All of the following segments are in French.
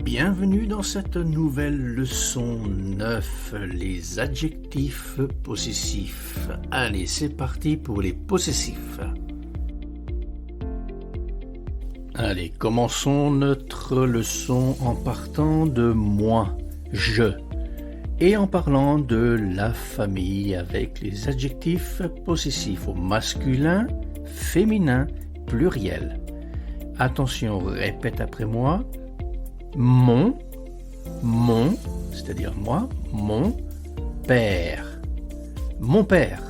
Bienvenue dans cette nouvelle leçon 9, les adjectifs possessifs. Allez, c'est parti pour les possessifs. Allez, commençons notre leçon en partant de moi, je, et en parlant de la famille avec les adjectifs possessifs au masculin, féminin, pluriel. Attention, répète après moi. Mon, c'est-à-dire moi, mon père. Mon père.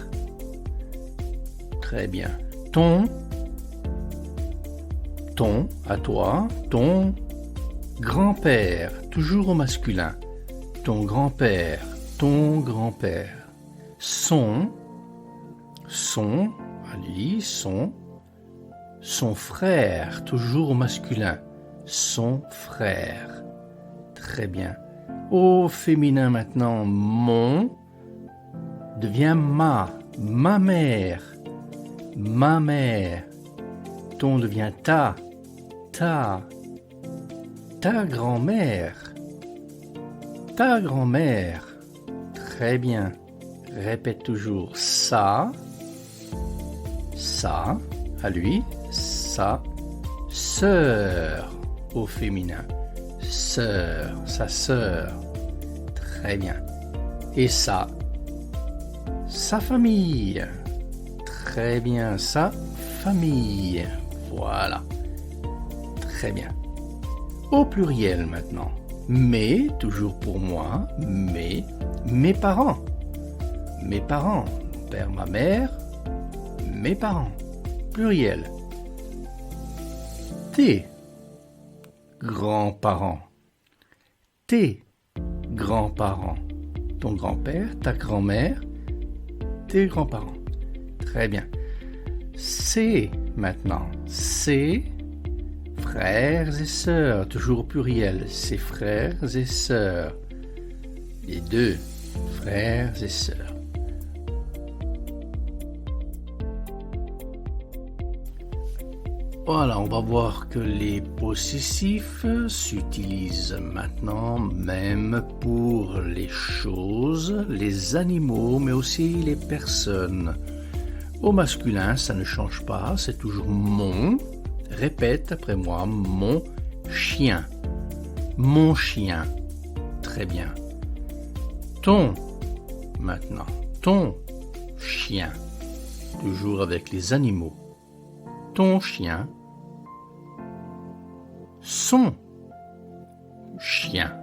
Très bien. Ton, à toi, ton grand-père, toujours au masculin. Ton grand-père, ton grand-père. Son, à lui, son frère, toujours au masculin. Son frère. Très bien. Au féminin maintenant, mon devient ma mère. Ma mère. Ton devient ta grand-mère. Ta grand-mère. Très bien. Répète toujours ça, à lui, sa sœur. Au féminin, sœur, sa sœur. Très bien. Et ça, sa famille. Très bien, sa famille. Voilà. Très bien. Au pluriel maintenant. Mais, toujours pour moi, mes parents. Mes parents. Mon père, ma mère, mes parents. Pluriel. Tes grands-parents. Tes grands-parents. Ton grand-père, ta grand-mère, tes grands-parents. Très bien. C'est maintenant. C'est frères et sœurs, toujours au pluriel. Ses frères et sœurs. Les deux frères et sœurs. Voilà, on va voir que les possessifs s'utilisent maintenant même pour les choses, les animaux, mais aussi les personnes. Au masculin, ça ne change pas, c'est toujours mon. Répète après moi, mon chien. Mon chien. Très bien. Ton, maintenant. Ton chien. Toujours avec les animaux. Ton chien, son chien,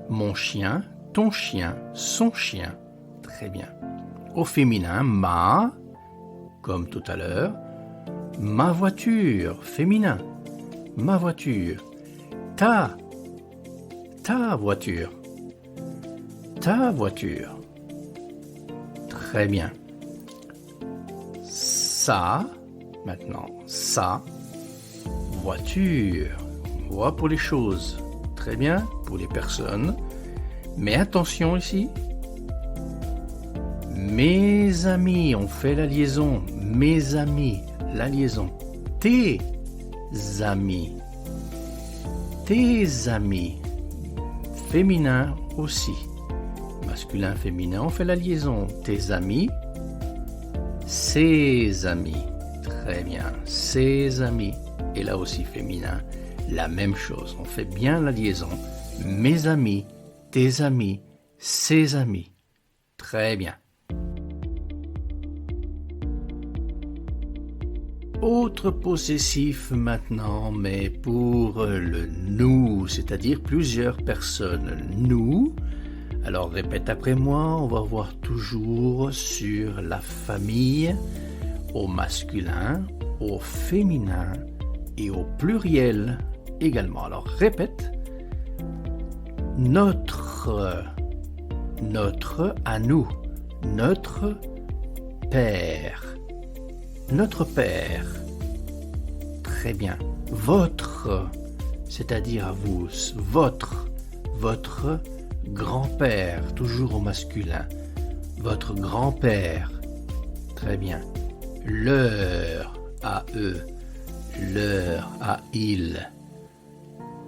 mon chien, ton chien, son chien. Très bien. Au féminin, ma, comme tout à l'heure, ma voiture, féminin, ma voiture, ta voiture, ta voiture. Très bien. Ça, maintenant, sa voiture. On voit pour les choses. Très bien, pour les personnes. Mais attention ici. Mes amis, on fait la liaison. Mes amis, la liaison. Tes amis. Tes amis. Féminin aussi. Masculin, féminin, on fait la liaison. Tes amis. Ses amis. Très bien, ses amis. Et là aussi féminin, la même chose. On fait bien la liaison. Mes amis, tes amis, ses amis. Très bien. Autre possessif maintenant, mais pour le nous, c'est-à-dire plusieurs personnes. Nous. Alors répète après moi, on va voir toujours sur la famille, au masculin, au féminin, et au pluriel également. Alors répète. Notre, à nous, notre père, notre père. Très bien. Votre, c'est-à-dire à vous, votre grand-père, toujours au masculin. Votre grand-père. Très bien. Leur, à eux. Leur, à ils.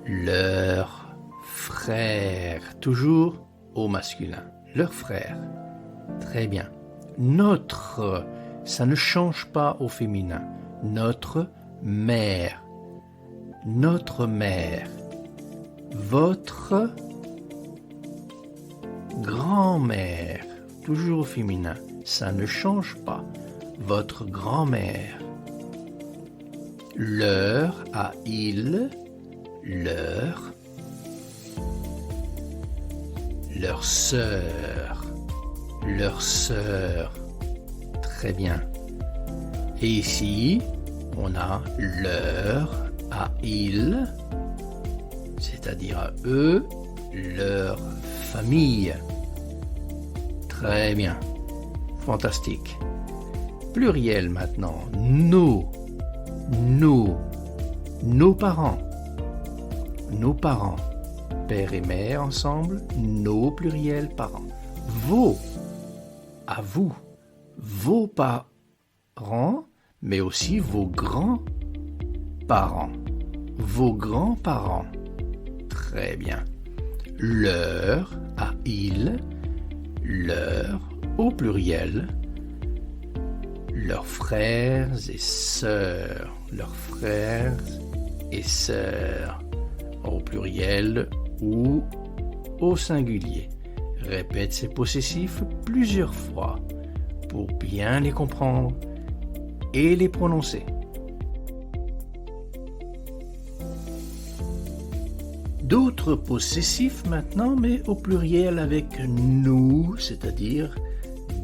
Leur frère, toujours au masculin. Leur frère. Très bien. Notre, ça ne change pas au féminin. Notre mère. Notre mère. Votre grand-mère, toujours au féminin, ça ne change pas. Votre grand-mère. Leur, à ils, leur sœur, très bien. Et ici, on a leur, à ils, c'est-à-dire à eux, leur famille. Très bien, fantastique. Pluriel maintenant, nos parents, père et mère ensemble, nos pluriels parents. Vos, à vous, vos parents, mais aussi vos grands-parents. Vos grands-parents. Très bien. Leur, à ils, leur, au pluriel, leurs frères et sœurs. Leurs frères et sœurs. Au pluriel ou au singulier. Répète ces possessifs plusieurs fois pour bien les comprendre et les prononcer. D'autres possessifs maintenant, mais au pluriel avec nous, c'est-à-dire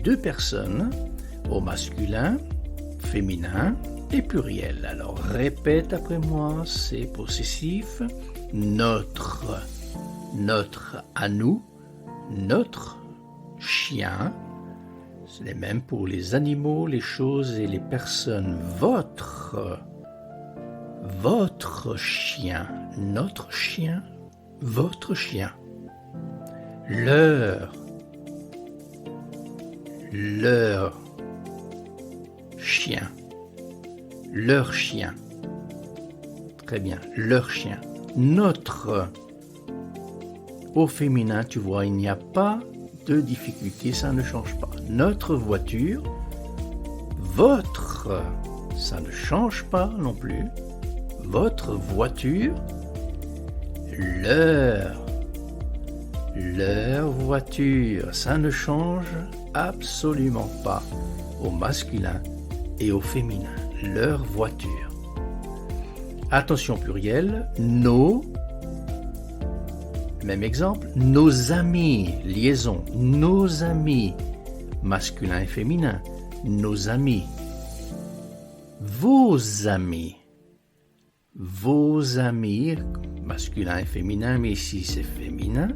deux personnes, au masculin, féminin et pluriel. Alors répète après moi ces possessifs. Notre à nous, notre chien, c'est les mêmes pour les animaux, les choses et les personnes. Votre chien, notre chien, votre chien. Leur chien, leur chien. Très bien, leur chien. Notre, au féminin, tu vois, il n'y a pas de difficulté, ça ne change pas. Notre voiture, votre, ça ne change pas non plus. Votre voiture, leur voiture, ça ne change absolument pas au masculin et au féminin. Leur voiture. Attention pluriel, nos, même exemple, nos amis, liaison, nos amis, masculin et féminin, nos amis, vos amis, masculin et féminin, mais ici c'est féminin,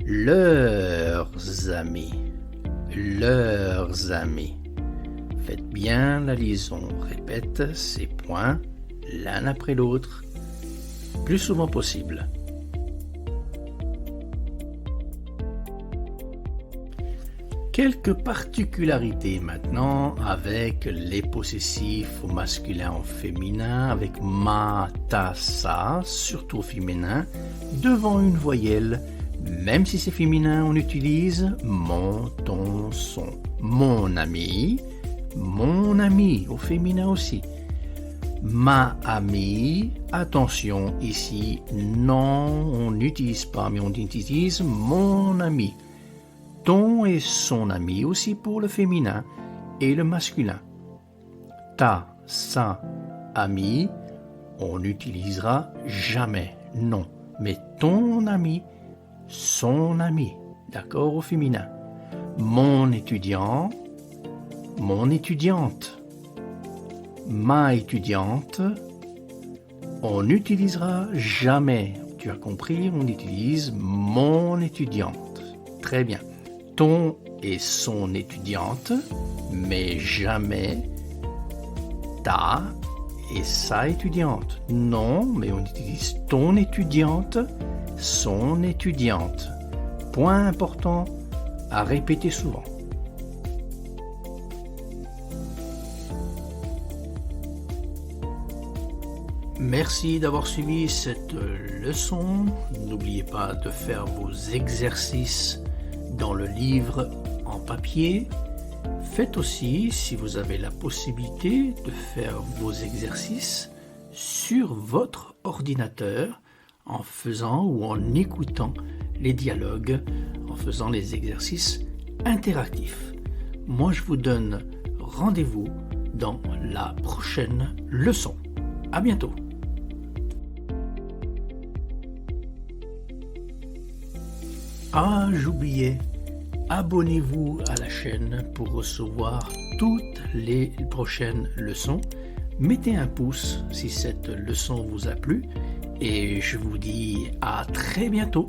leurs amis. Faites bien la liaison, répète ces points l'un après l'autre, plus souvent possible. Quelques particularités maintenant avec les possessifs au masculin, au féminin, avec ma, ta, sa, surtout au féminin, devant une voyelle. Même si c'est féminin, on utilise mon, ton, son. Mon ami, au féminin aussi. Ma amie, attention, ici, non, on n'utilise pas, mais on utilise mon ami. Ton et son ami aussi pour le féminin et le masculin. Ta, sa, ami, on n'utilisera jamais, non, mais ton ami, son ami, d'accord, au féminin. Mon étudiant, mon étudiante. ma étudiante, on n'utilisera jamais, tu as compris, on utilise mon étudiante. Très bien. Ton et son étudiante, mais jamais ta et sa étudiante. Non, mais on utilise ton étudiante, son étudiante. Point important à répéter souvent. Merci d'avoir suivi cette leçon. N'oubliez pas de faire vos exercices dans le livre en papier. Faites aussi, si vous avez la possibilité, de faire vos exercices sur votre ordinateur en faisant ou en écoutant les dialogues, en faisant les exercices interactifs. Moi, je vous donne rendez-vous dans la prochaine leçon. À bientôt. Ah, j'oubliais, abonnez-vous à la chaîne pour recevoir toutes les prochaines leçons. Mettez un pouce si cette leçon vous a plu et je vous dis à très bientôt.